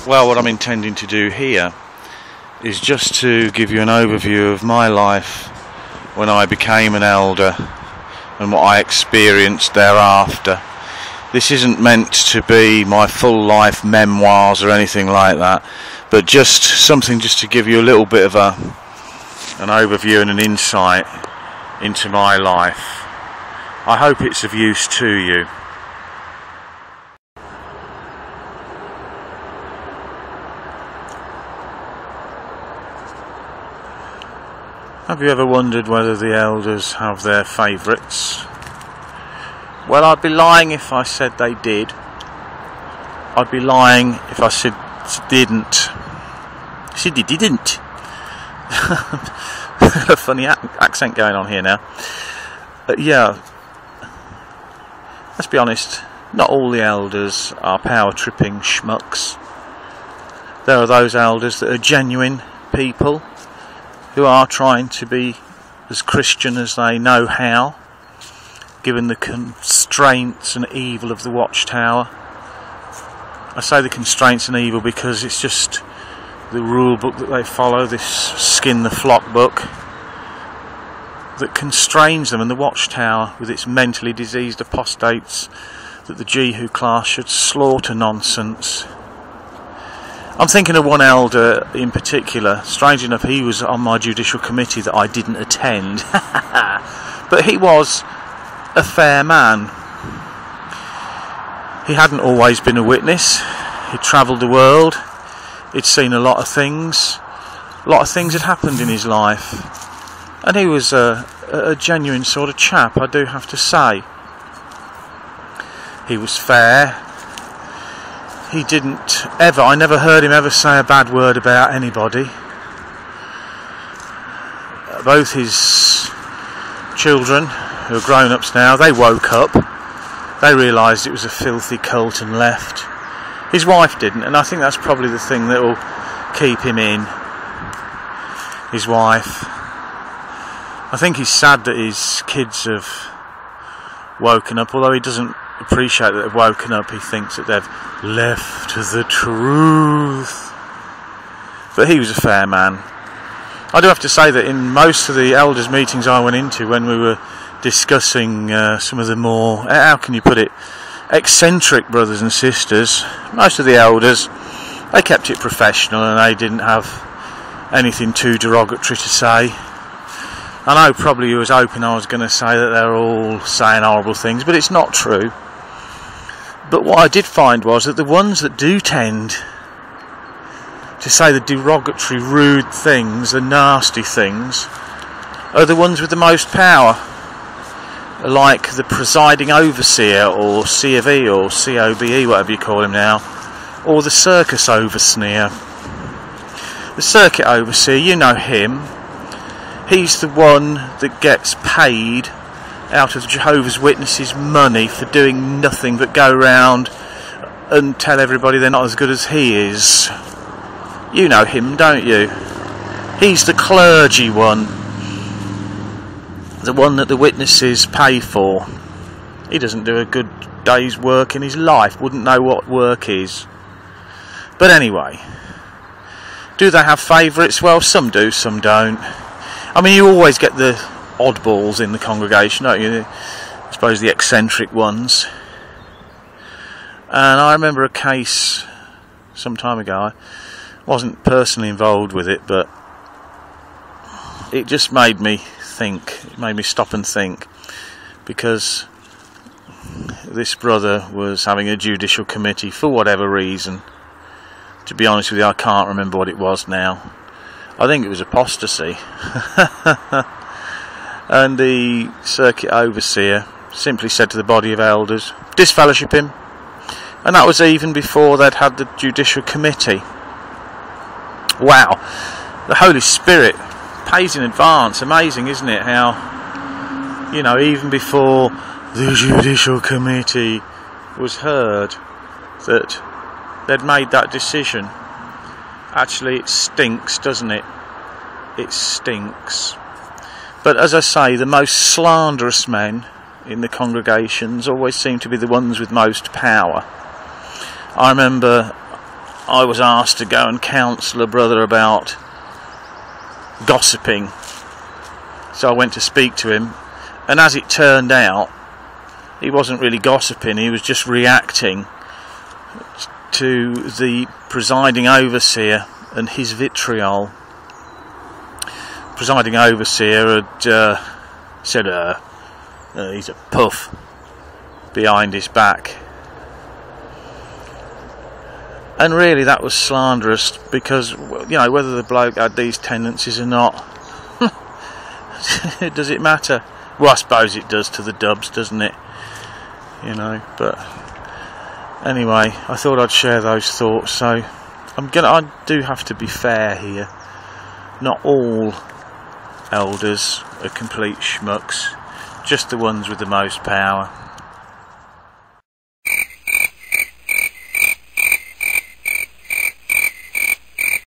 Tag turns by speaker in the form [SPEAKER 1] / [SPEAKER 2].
[SPEAKER 1] Well, what I'm intending to do here is just to give you an overview of my life when I became an elder and what I experienced thereafter. This isn't meant to be my full life memoirs or anything like that, but just something just to give you a little bit of an overview and an insight into my life. I hope it's of use to you. Have you ever wondered whether the elders have their favourites? Well, I'd be lying if I said they did. I'd be lying if I said didn't. Said they didn't. A funny accent going on here now. Yeah, let's be honest, not all the elders are power-tripping schmucks. There are those elders that are genuine people who are trying to be as Christian as they know how, given the constraints and evil of the watchtower. I say the constraints and evil because it's just the rule book that they follow, this skin the flock book, that constrains them, and the watchtower with its mentally diseased apostates that the Jehu class should slaughter nonsense. I'm thinking of one elder in particular. Strange enough, he was on my judicial committee that I didn't attend. But he was a fair man. He hadn't always been a witness. He'd travelled the world. He'd seen a lot of things. A lot of things had happened in his life. And he was a genuine sort of chap, I do have to say. He was fair. He didn't ever, I never heard him ever say a bad word about anybody. Both his children, who are grown-ups now, they woke up. They realised it was a filthy cult and left. His wife didn't, and I think that's probably the thing that will keep him in. His wife. I think he's sad that his kids have woken up, although he doesn't appreciate that they've woken up. He thinks that they've left the truth. But he was a fair man. I do have to say that in most of the elders meetings I went into when we were discussing some of the more, how can you put it, eccentric brothers and sisters, most of the elders, they kept it professional and they didn't have anything too derogatory to say. I know probably you was hoping I was going to say that they're all saying horrible things, but it's not true. But what I did find was that the ones that do tend to say the derogatory, rude things, the nasty things, are the ones with the most power, like the presiding overseer, or C of E, or COBE, whatever you call him now, or the circus overseer. The circuit overseer, you know him. He's the one that gets paid out of Jehovah's Witnesses' money for doing nothing but go round and tell everybody they're not as good as he is. You know him, don't you? He's the clergy one. The one that the witnesses pay for. He doesn't do a good day's work in his life, wouldn't know what work is. But anyway, do they have favourites? Well, some do, some don't. I mean, you always get the oddballs in the congregation, don't you? I suppose the eccentric ones. And I remember a case some time ago. I wasn't personally involved with it, but it just made me think. It made me stop and think, because this brother was having a judicial committee for whatever reason. To be honest with you, I can't remember what it was now. I think it was apostasy. And the circuit overseer simply said to the body of elders, disfellowship him. And that was even before they'd had the judicial committee. Wow, the Holy Spirit pays in advance. Amazing, isn't it? How, you know, even before the judicial committee was heard, that they'd made that decision. Actually, it stinks, doesn't it? It stinks. But as I say, the most slanderous men in the congregations always seem to be the ones with most power. I remember I was asked to go and counsel a brother about gossiping. So I went to speak to him, and as it turned out, he wasn't really gossiping, he was just reacting to the presiding overseer and his vitriol. Presiding overseer had said he's a puff behind his back. And really that was slanderous, because, you know, whether the bloke had these tendencies or not, does it matter? Well, I suppose it does to the dubs, doesn't it? You know, but anyway, I thought I'd share those thoughts. So I do have to be fair here. Not all elders are complete schmucks, just the ones with the most power.